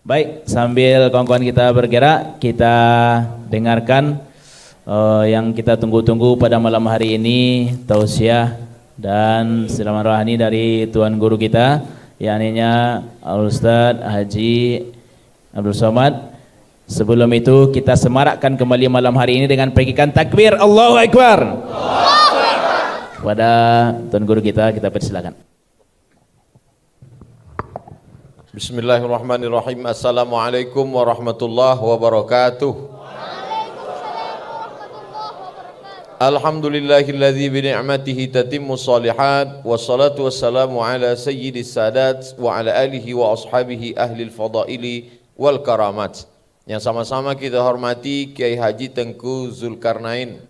Baik, sambil kawan-kawan kita bergerak, kita dengarkan yang kita tunggu-tunggu pada malam hari ini, tausiah dan siraman rohani dari Tuan Guru kita, yakninya Al-Ustaz Haji Abdul Somad. Sebelum itu kita semarakkan kembali malam hari ini dengan perikikan takbir Allahu Akbar. Kepada Tuan Guru kita persilakan. Bismillahirrahmanirrahim. Assalamualaikum warahmatullahi wabarakatuh. Alhamdulillahilladzi bi ni'matihi tatimmu shalihat, wassalatu wassalamu ala sayyidis sadat wa ala alihi wa ashabihi ahlil fadaili wal karamat. Yang sama-sama kita hormati Kiai Haji Tengku Zulkarnain,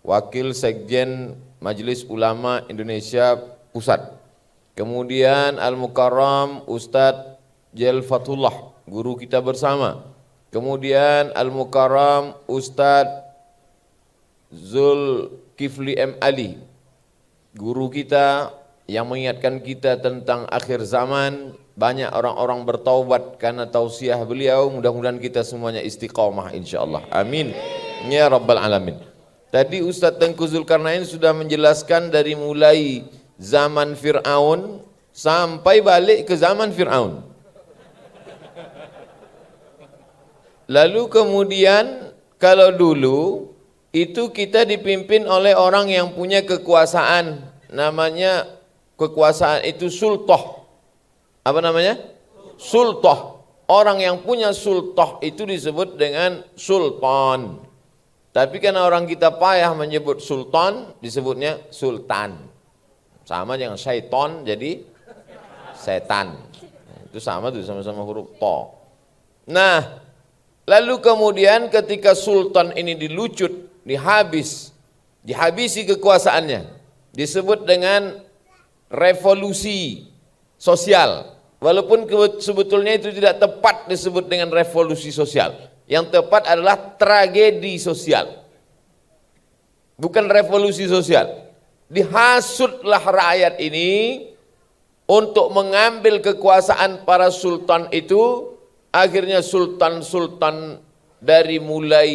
Wakil Sekjen Majelis Ulama Indonesia Pusat. Kemudian Al-Mukarram Ustadz Jel Fatullah, guru kita bersama. Kemudian Al-Mukarram Ustadz Zulkifli M. Ali, guru kita yang mengingatkan kita tentang akhir zaman. Banyak orang-orang bertaubat karena tausiah beliau. Mudah-mudahan kita semuanya istiqamah insyaallah. Amin ya rabbal alamin. Tadi Ustadz Tengku Zulkarnain sudah menjelaskan dari mulai zaman Fir'aun sampai balik ke zaman Fir'aun. Lalu kemudian kalau dulu itu kita dipimpin oleh orang yang punya kekuasaan, namanya kekuasaan itu sultah. Apa namanya? Sultah. Orang yang punya sultah itu disebut dengan sultan. Tapi karena orang kita payah menyebut sultan, disebutnya sultan. Sama dengan syaiton jadi setan. Itu sama tuh, sama-sama huruf to. Nah, lalu kemudian ketika sultan ini dilucut, dihabisi kekuasaannya, disebut dengan revolusi sosial. Walaupun sebetulnya itu tidak tepat disebut dengan revolusi sosial. Yang tepat adalah tragedi sosial. Bukan revolusi sosial. Dihasutlah rakyat ini untuk mengambil kekuasaan para sultan itu. Akhirnya sultan-sultan dari mulai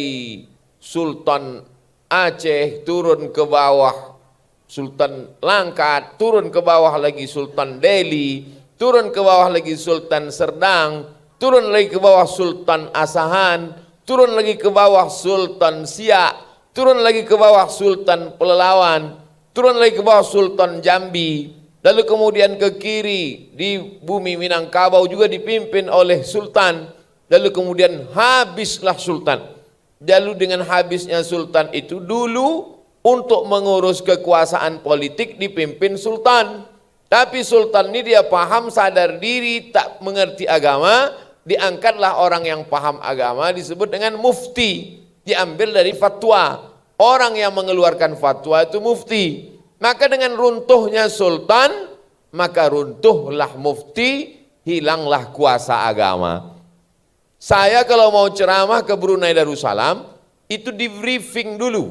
Sultan Aceh turun ke bawah Sultan Langkat, turun ke bawah lagi Sultan Delhi, turun ke bawah lagi Sultan Serdang, turun lagi ke bawah Sultan Asahan, turun lagi ke bawah Sultan Siak, turun lagi ke bawah Sultan Pelalawan, turun lagi ke bawah Sultan Jambi, lalu kemudian ke kiri di bumi Minangkabau juga dipimpin oleh sultan, lalu kemudian habislah sultan. Lalu dengan habisnya sultan itu dulu untuk mengurus kekuasaan politik dipimpin sultan. Tapi sultan ini dia paham, sadar diri, tak mengerti agama, diangkatlah orang yang paham agama disebut dengan mufti, diambil dari fatwa. Orang yang mengeluarkan fatwa itu mufti. Maka dengan runtuhnya sultan, maka runtuhlah mufti, hilanglah kuasa agama. Saya kalau mau ceramah ke Brunei Darussalam, itu di briefing dulu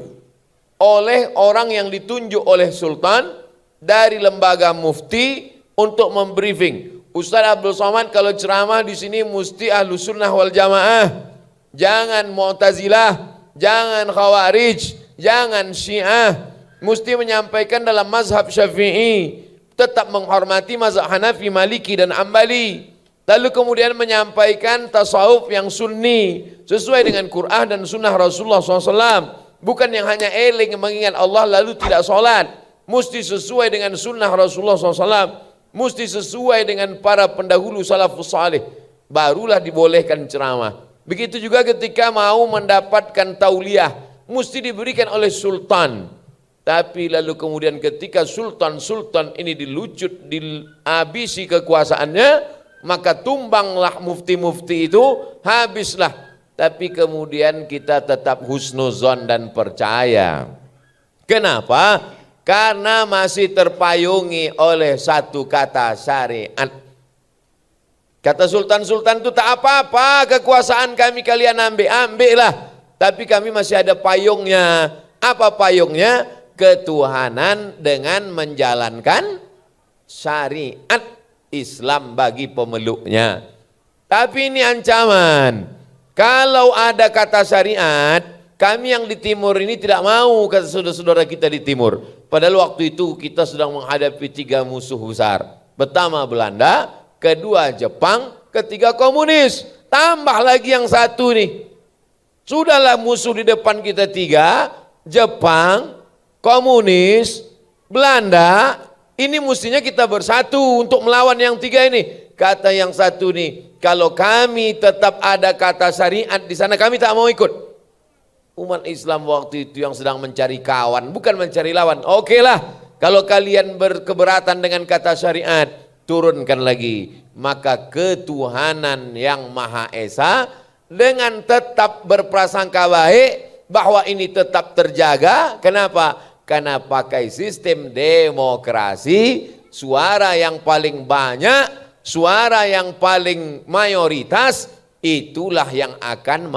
oleh orang yang ditunjuk oleh sultan dari lembaga mufti untuk membriefing. Ustaz Abdul Somad kalau ceramah di sini mesti Ahlus Sunnah wal Jamaah, jangan Mu'tazilah, jangan Khawarij, jangan Syiah. Mesti menyampaikan dalam mazhab Syafi'i, tetap menghormati mazhab Hanafi, Maliki dan Ambali. Lalu kemudian menyampaikan tasawuf yang sunni sesuai dengan Quran dan sunnah Rasulullah SAW. Bukan yang hanya eling mengingat Allah lalu tidak sholat. Mesti sesuai dengan sunnah Rasulullah SAW. Mesti sesuai dengan para pendahulu salafus salih. Barulah dibolehkan ceramah. Begitu juga ketika mau mendapatkan tauliah, mesti diberikan oleh sultan. Tapi lalu kemudian ketika sultan-sultan ini dilucut, dihabisi kekuasaannya, maka tumbanglah mufti-mufti itu, habislah. Tapi kemudian kita tetap husnuzon dan percaya. Kenapa? Karena masih terpayungi oleh satu kata syariat. Kata sultan-sultan itu tak apa-apa, kekuasaan kami kalian ambil-ambillah. Tapi kami masih ada payungnya. Apa payungnya? Ketuhanan dengan menjalankan syariat Islam bagi pemeluknya. Tapi ini ancaman. Kalau ada kata syariat, kami yang di timur ini tidak mau, kata saudara-saudara kita di timur. Padahal waktu itu kita sedang menghadapi 3 musuh besar. Pertama Belanda, kedua Jepang, ketiga komunis. Tambah lagi yang satu nih. Sudahlah musuh di depan kita 3, Jepang, komunis, Belanda. Ini mestinya kita bersatu untuk melawan yang 3 ini. Kata yang satu nih, kalau kami tetap ada kata syariat di sana, kami tak mau ikut. Umat Islam waktu itu yang sedang mencari kawan, bukan mencari lawan. Oke lah, kalau kalian berkeberatan dengan kata syariat, turunkan lagi. Maka ketuhanan yang Maha Esa dengan tetap berprasangka baik bahwa ini tetap terjaga. Kenapa? Karena pakai sistem demokrasi, suara yang paling banyak, suara yang paling mayoritas, itulah yang akan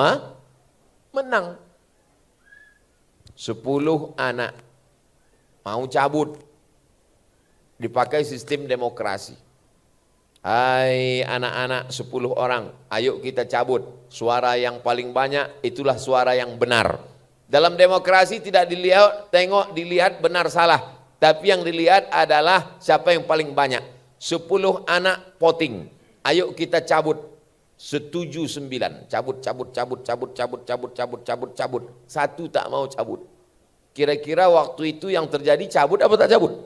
menang. 10 anak mau cabut, dipakai sistem demokrasi. Hai anak-anak 10 orang, ayo kita cabut. Suara yang paling banyak itulah suara yang benar. Dalam demokrasi tidak dilihat benar salah, tapi yang dilihat adalah siapa yang paling banyak. 10 anak voting, ayo kita cabut. Setuju 9, cabut. Satu tak mau cabut. Kira-kira waktu itu yang terjadi cabut apa tak cabut?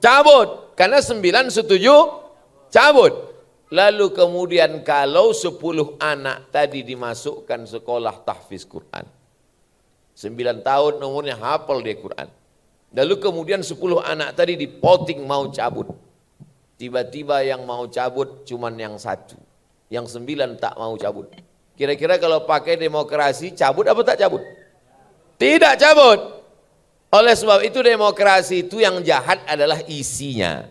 Cabut, karena 9 setuju cabut. Lalu kemudian kalau 10 anak tadi dimasukkan sekolah tahfiz Quran, 9 tahun umurnya hafal dia Quran. Lalu kemudian 10 anak tadi di voting mau cabut. Tiba-tiba yang mau cabut cuman yang 1. Yang 9 tak mau cabut. Kira-kira kalau pakai demokrasi cabut apa tak cabut? Tidak cabut. Oleh sebab itu demokrasi itu yang jahat adalah isinya.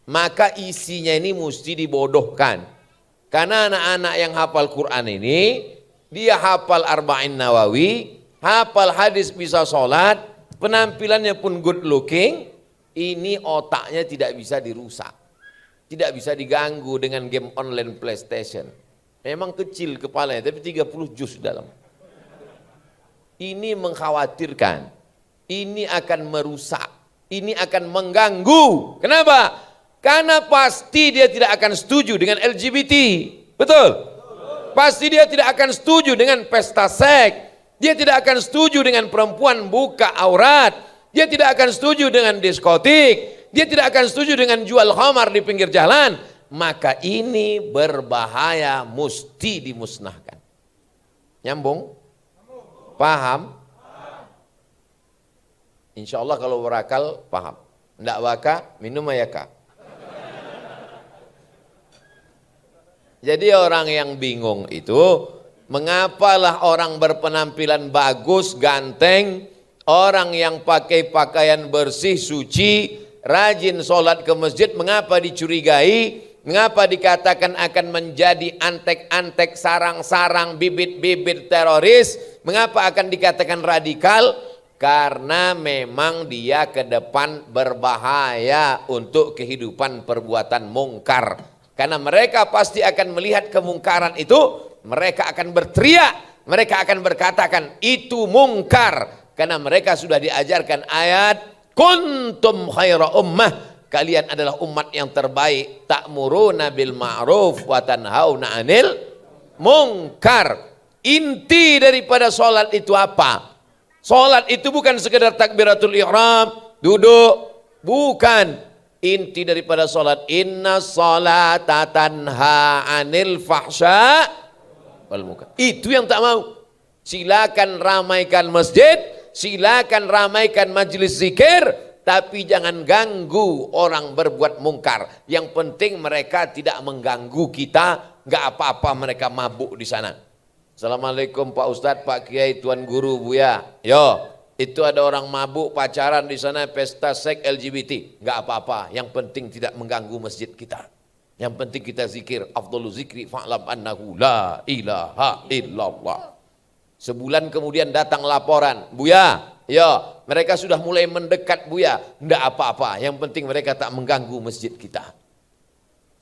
Maka isinya ini mesti dibodohkan. Karena anak-anak yang hafal Quran ini, dia hafal Arba'in Nawawi, hafal hadis bisa sholat, penampilannya pun good looking, ini otaknya tidak bisa dirusak. Tidak bisa diganggu dengan game online PlayStation. Memang kecil kepalanya, tapi 30 juz dalam. Ini mengkhawatirkan. Ini akan merusak. Ini akan mengganggu. Kenapa? Karena pasti dia tidak akan setuju dengan LGBT. Betul? Pasti dia tidak akan setuju dengan pesta seks. Dia tidak akan setuju dengan perempuan buka aurat. Dia tidak akan setuju dengan diskotik. Dia tidak akan setuju dengan jual khamar di pinggir jalan. Maka ini berbahaya, mesti dimusnahkan. Nyambung? Paham? Insya Allah kalau berakal, paham. Tidak waka, minum ayaka. Jadi orang yang bingung itu, mengapalah orang berpenampilan bagus, ganteng, orang yang pakai pakaian bersih, suci, rajin sholat ke masjid, mengapa dicurigai, mengapa dikatakan akan menjadi antek-antek, sarang-sarang, bibit-bibit teroris, mengapa akan dikatakan radikal? Karena memang dia ke depan berbahaya untuk kehidupan perbuatan mungkar. Karena mereka pasti akan melihat kemungkaran itu, mereka akan berteriak, mereka akan berkatakan itu mungkar. Karena mereka sudah diajarkan ayat, kuntum khaira ummah, kalian adalah umat yang terbaik, ta'muruna bil ma'ruf wa tanhauna 'anil munkar. Inti daripada salat itu apa? Salat itu bukan sekedar takbiratul ihram, duduk, bukan. Inti daripada salat, inna salata tanha 'anil fahsya wal munkar. Itu yang tak mau. Silakan ramaikan masjid, silakan ramaikan majelis zikir, tapi jangan ganggu orang berbuat mungkar. Yang penting mereka tidak mengganggu kita, nggak apa-apa mereka mabuk di sana. Assalamualaikum Pak Ustadz, Pak Kiai, Tuan Guru, Buya. Yo, itu ada orang mabuk pacaran di sana, pesta seks LGBT, nggak apa-apa. Yang penting tidak mengganggu masjid kita. Yang penting kita zikir, afdhalu zikri fa'lam annahu la ilaha illallah. Sebulan kemudian datang laporan, Buya, ya mereka sudah mulai mendekat Buya, enggak apa-apa, yang penting mereka tak mengganggu masjid kita.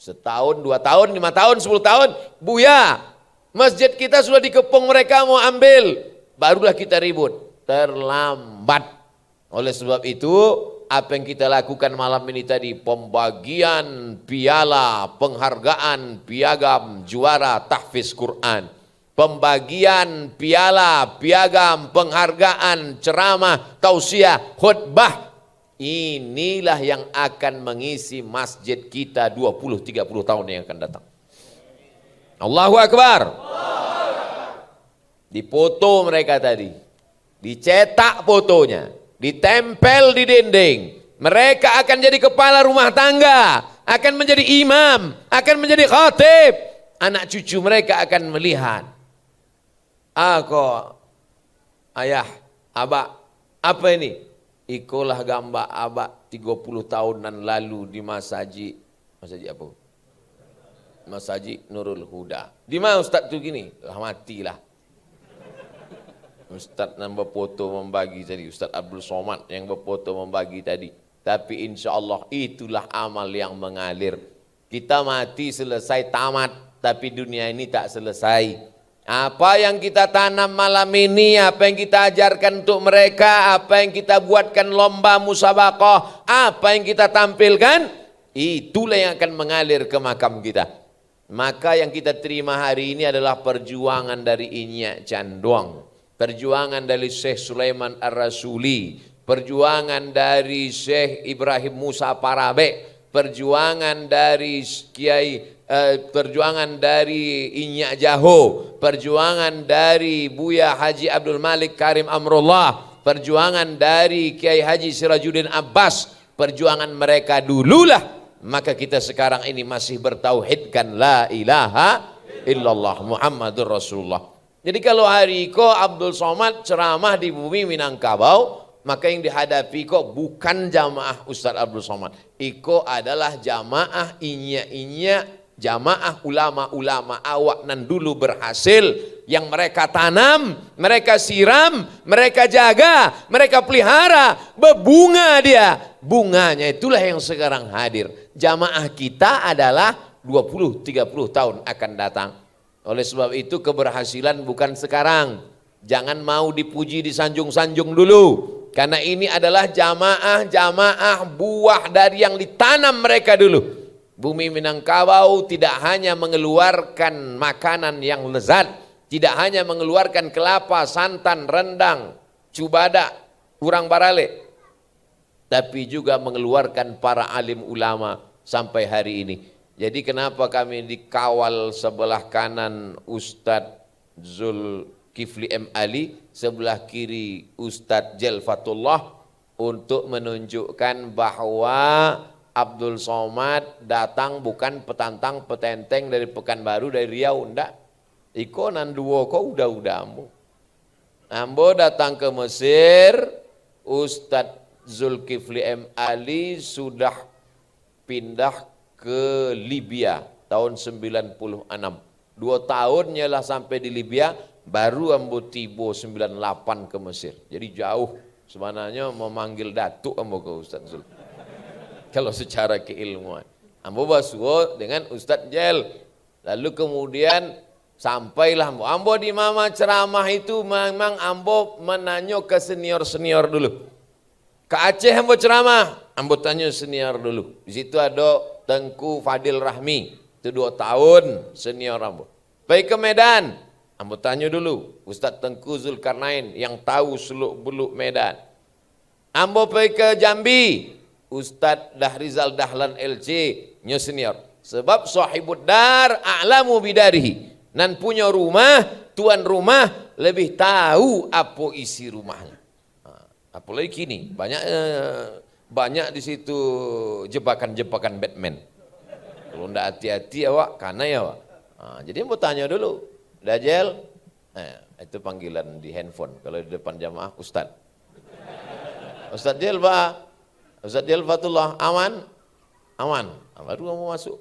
Setahun, 2 tahun, 5 tahun, 10 tahun, buya. Masjid kita sudah dikepung mereka mau ambil. Barulah kita ribut. Terlambat. Oleh sebab itu, apa yang kita lakukan malam ini tadi, pembagian piala, penghargaan, piagam, juara tahfiz Quran. Pembagian piala, piagam, penghargaan, ceramah, tausiah, khutbah. Inilah yang akan mengisi masjid kita 20-30 tahun yang akan datang. Allahu Akbar. Dipoto mereka tadi, dicetak fotonya, ditempel di dinding. Mereka akan jadi kepala rumah tangga, akan menjadi imam, akan menjadi khatib. Anak cucu mereka akan melihat. Aku, ayah, abah, apa ini? Ikulah gambar abah 30 tahunan lalu di Masjid apa? Masjid Nurul Huda. Di mana Ustaz tu gini? Lah matilah. Ustaz yang berfoto membagi tadi, Ustaz Abdul Somad yang berfoto membagi tadi. Tapi insya Allah itulah amal yang mengalir. Kita mati selesai tamat, tapi dunia ini tak selesai. Apa yang kita tanam malam ini, apa yang kita ajarkan untuk mereka, apa yang kita buatkan lomba musabaqah, apa yang kita tampilkan, itulah yang akan mengalir ke makam kita. Maka yang kita terima hari ini adalah perjuangan dari Inyak Canduang, perjuangan dari Syekh Sulaiman Ar-Rasuli, perjuangan dari Syekh Ibrahim Musa Parabek, perjuangan dari Kiai perjuangan dari Inyak Jaho, perjuangan dari Buya Haji Abdul Malik Karim Amrullah, perjuangan dari Kiai Haji Sirajuddin Abbas, perjuangan mereka dululah, maka kita sekarang ini masih bertauhidkan la ilaha illallah Muhammadur Rasulullah. Jadi kalau hari ko Abdul Somad ceramah di bumi Minangkabau, maka yang dihadapi kok bukan jamaah Ustaz Abdul Somad, iko adalah jamaah Inyak-Inyak, jamaah ulama-ulama awak nan dulu berhasil, yang mereka tanam, mereka siram, mereka jaga, mereka pelihara, berbunga dia. Bunganya itulah yang sekarang hadir. Jamaah kita adalah 20-30 tahun akan datang. Oleh sebab itu keberhasilan bukan sekarang. Jangan mau dipuji disanjung-sanjung dulu. Karena ini adalah jamaah-jamaah buah dari yang ditanam mereka dulu. Bumi Minangkabau tidak hanya mengeluarkan makanan yang lezat, tidak hanya mengeluarkan kelapa, santan, rendang, cubada, urang barale, tapi juga mengeluarkan para alim ulama sampai hari ini. Jadi kenapa kami dikawal sebelah kanan Ustadz Zulkifli M. Ali, sebelah kiri Ustadz Jelfatullah, untuk menunjukkan bahwa Abdul Somad datang bukan petantang petenteng dari Pekanbaru, dari Riau, enggak. Iko nan duo ko udah ambo. Ambo datang ke Mesir, Ustadz Zulkifli M. Ali sudah pindah ke Libya tahun 96. 2 tahunnya lah sampai di Libya, baru ambo tibo 98 ke Mesir. Jadi jauh, sebenarnya memanggil datuk ambo ke Ustadz Zulkifli. Kalau secara keilmuan, ambo basuo dengan Ustadz Jel, lalu kemudian sampailah ambo di mama ceramah itu, memang ambo menanyo ke senior dulu. Ke Aceh ambo ceramah, ambo tanya senior dulu. Di situ ada Tengku Fadil Rahmi, itu 2 tahun senior ambo. Pergi ke Medan, ambo tanya dulu Ustadz Tengku Zulkarnain yang tahu seluk-beluk Medan. Ambo pergi ke Jambi, Ustadz Dahrizal Dahlan LC, nyo senior. Sebab sahibud dar a'lamu bidarihi. Nan punya rumah, tuan rumah lebih tahu apa isi rumahnya. Apalagi kini banyak di situ jebakan-jebakan Batman. Kalau ndak hati-hati awak, karena ya awak. Jadi mau tanya dulu, Dajjal, itu panggilan di handphone. Kalau di depan jamaah, Ustadz. Ustadz Jel, Pak. Ustadz Jelfatullah, aman? Aman. Baru kamu masuk.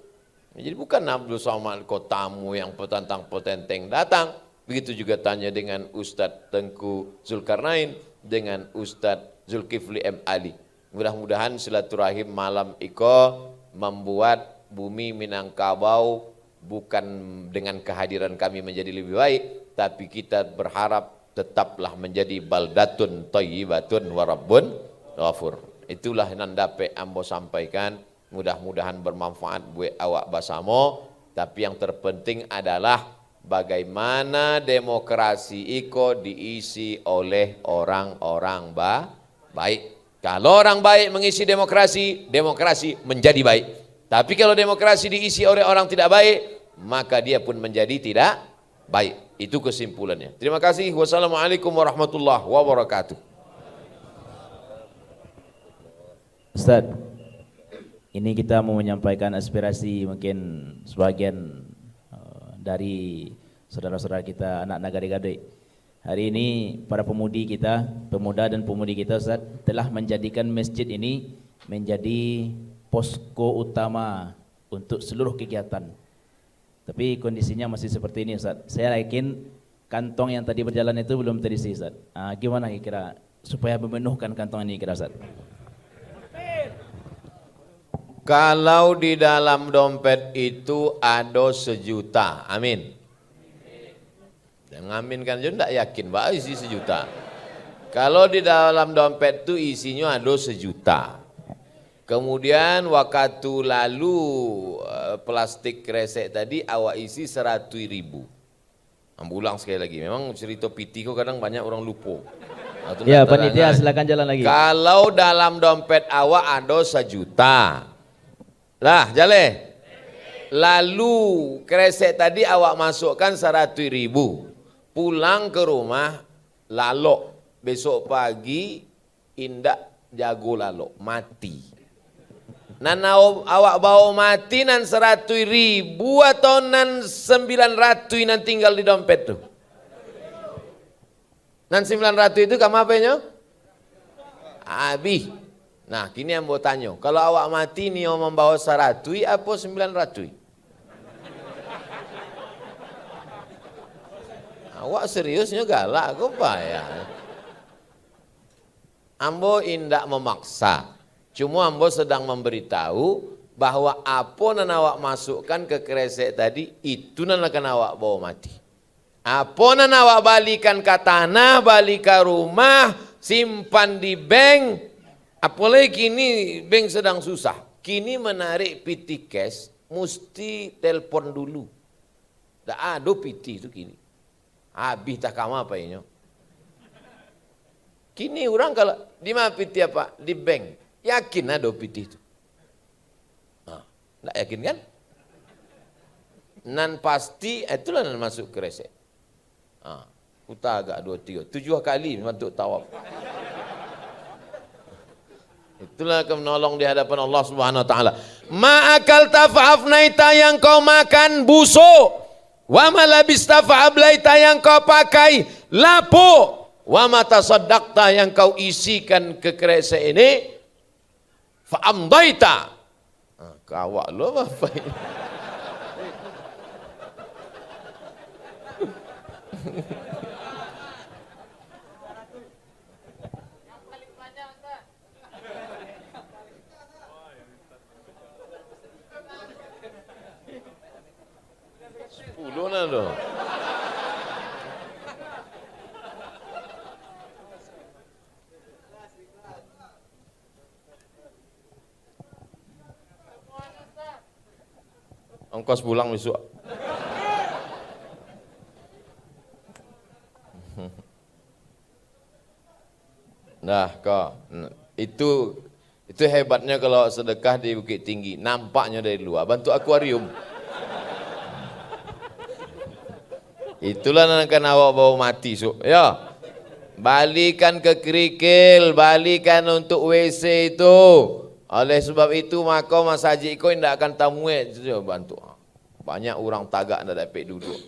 Jadi bukan Abdul Somad kotamu yang petantang petenteng datang. Begitu juga tanya dengan Ustadz Tengku Zulkarnain, dengan Ustadz Zulkifli M. Ali. Mudah-mudahan silaturahim malam iko membuat bumi Minangkabau bukan dengan kehadiran kami menjadi lebih baik, tapi kita berharap tetaplah menjadi baldatun thayyibatun wa rabbun ghafur. Itulah yang dapat ambo sampaikan, mudah-mudahan bermanfaat buat awak basamo. Tapi yang terpenting adalah bagaimana demokrasi iko diisi oleh orang-orang baik. Kalau orang baik mengisi demokrasi, demokrasi menjadi baik. Tapi kalau demokrasi diisi oleh orang tidak baik, maka dia pun menjadi tidak baik. Itu kesimpulannya. Terima kasih. Wassalamualaikum warahmatullahi wabarakatuh. Ustaz, ini kita mau menyampaikan aspirasi mungkin sebagian dari saudara-saudara kita anak Nagari Gadai. Hari ini para pemudi kita, pemuda dan pemudi kita Ustaz, telah menjadikan masjid ini menjadi posko utama untuk seluruh kegiatan. Tapi kondisinya masih seperti ini Ustaz. Saya yakin kantong yang tadi berjalan itu belum terisi Ustaz. Gimana kira supaya memenuhkan kantong ini kira Ustaz? Kalau di dalam dompet itu ada 1 juta, amin. Yang amin kan juga tidak yakin bahwa isi 1 juta. Kalau di dalam dompet itu isinya ada 1 juta. Kemudian waktu lalu plastik kresek tadi awak isi 100.000. Ulang sekali lagi, memang cerita piti kok kadang banyak orang lupa. Ya panitia silakan jalan lagi. Kalau dalam dompet awak ada 1 juta. Lah, jale. Lalu kresek tadi awak masukkan 100.000. Pulang ke rumah lalok. Besok pagi indak jago lalok, mati. Nan awak bawa mati nan 100.000 atau nan 900 nan tinggal di dompet tuh. Nan 900 itu kamu apanya? Habis. Nah, kini yang mau tanya, kalau awak mati ni orang membawa 100 apa 900? Awak seriusnya galak kok ya. Ambo indak memaksa. Cuma ambo sedang memberitahu bahwa apa yang awak masukkan ke kresek tadi itu yang akan awak bawa mati. Apa yang awak balikan ke tanah, balik ke rumah, simpan di bank. Apalagi kini bank sedang susah. Kini menarik PT cash mesti telepon dulu. Tak ada PT itu kini. Habis tak kamu apa ini? Kini orang kalau di mana PT apa? Di bank. Yakin ada PT itu? Tak yakin kan? Nan pasti itulah nan masuk ke resek. Putar agak 2, 3, 7 kali untuk tawaf. Itulah akan menolong di hadapan Allah Subhanahu wa taala. Ma'akal tafa'afnaita yang kau makan busuk. Wa ma labista fa'ablaita yang kau pakai lapuk. Wa ma tasaddaqta yang kau isikan ke kresek ini fa'amdaita. Kawak lu apa ini? Sepuluh loh. Ongkos pulang besok. Nah, kok itu hebatnya kalau sedekah di Bukit Tinggi, nampaknya dari luar. Bantu akuarium. Itulah yang akan awak bawa mati, ya. Balikan ke kerikil, balikan untuk WC itu. Oleh sebab itu maka Mas Haji Iko tidak akan tamuet, bantu. Banyak orang tagak tidak dapat duduk.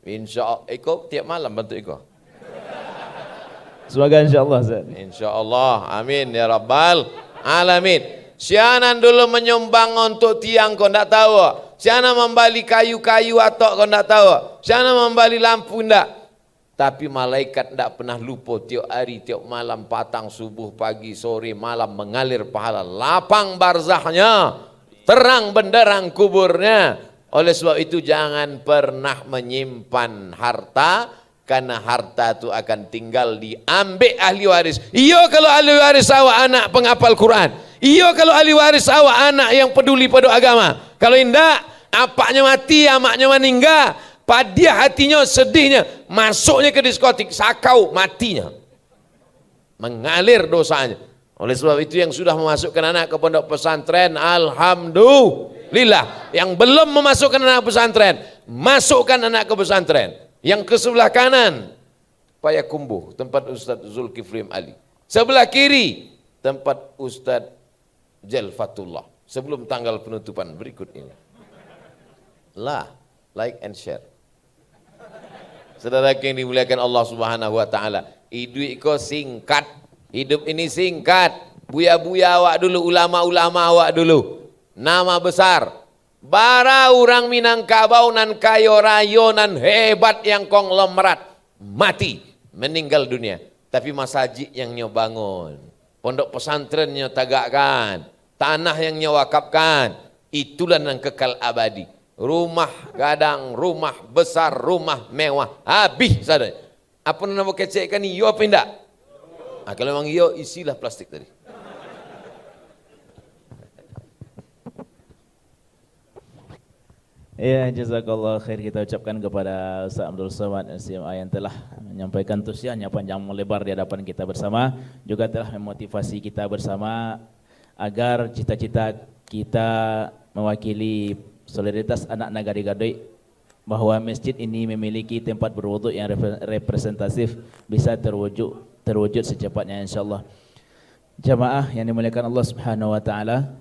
Insya Allah, Iko tiap malam bantu Iko. Semoga insyaAllah Ustaz. InsyaAllah, amin ya Rabbal Alamin. Sianan dulu menyumbang untuk tiang kau tidak tahu. Sianan membali kayu-kayu atau kau tidak tahu. Sianan membali lampu tidak. Tapi malaikat tidak pernah lupa tiap hari, tiap malam, patang, subuh, pagi, sore, malam mengalir pahala. Lapang barzahnya terang benderang kuburnya. Oleh sebab itu jangan pernah menyimpan harta, karena harta itu akan tinggal diambil ahli waris. Iya kalau ahli waris awak anak penghafal Quran, iya kalau ahli waris awak anak yang peduli pada agama. Kalau indak, apaknya mati, amaknya meninggal, padia hatinya, sedihnya, masuknya ke diskotik, sakau matinya, mengalir dosanya. Oleh sebab itu yang sudah memasukkan anak ke pondok pesantren, alhamdulillah. Yang belum memasukkan anak pesantren, masukkan anak ke pesantren. Yang ke sebelah kanan, Payakumbuh, tempat Ustaz Zulkifli Ali. Sebelah kiri, tempat Ustaz Jalfatullah. Sebelum tanggal penutupan berikut ini. Like and share. Saudara yang dimuliakan Allah Subhanahu wa taala, hidup kau singkat. Hidup ini singkat. Buya-buya awak dulu, ulama-ulama awak dulu. Nama besar. Bara orang Minangkabau nan kayo rayo nan hebat yang konglomerat mati, meninggal dunia. Tapi masjid yang nyo bangun, pondok pesantren nyo tagakkan, tanah yang nyo wakafkan, itulah yang kekal abadi. Rumah gadang, rumah besar, rumah mewah, habis saudara. Apa nama kecekkan ni? Yo apa enggak? Kalau memang yo, isilah plastik tadi. Ya, jazakallah khair kita ucapkan kepada Ustaz Abdul Somad SMA yang telah menyampaikan tausiahnya panjang melebar di hadapan kita bersama, juga telah memotivasi kita bersama agar cita-cita kita mewakili solidaritas anak Nagari Gadoi, bahwa masjid ini memiliki tempat berwuduk yang representatif bisa terwujud secepatnya insyaallah. Jamaah yang dimuliakan Allah Subhanahu wa taala,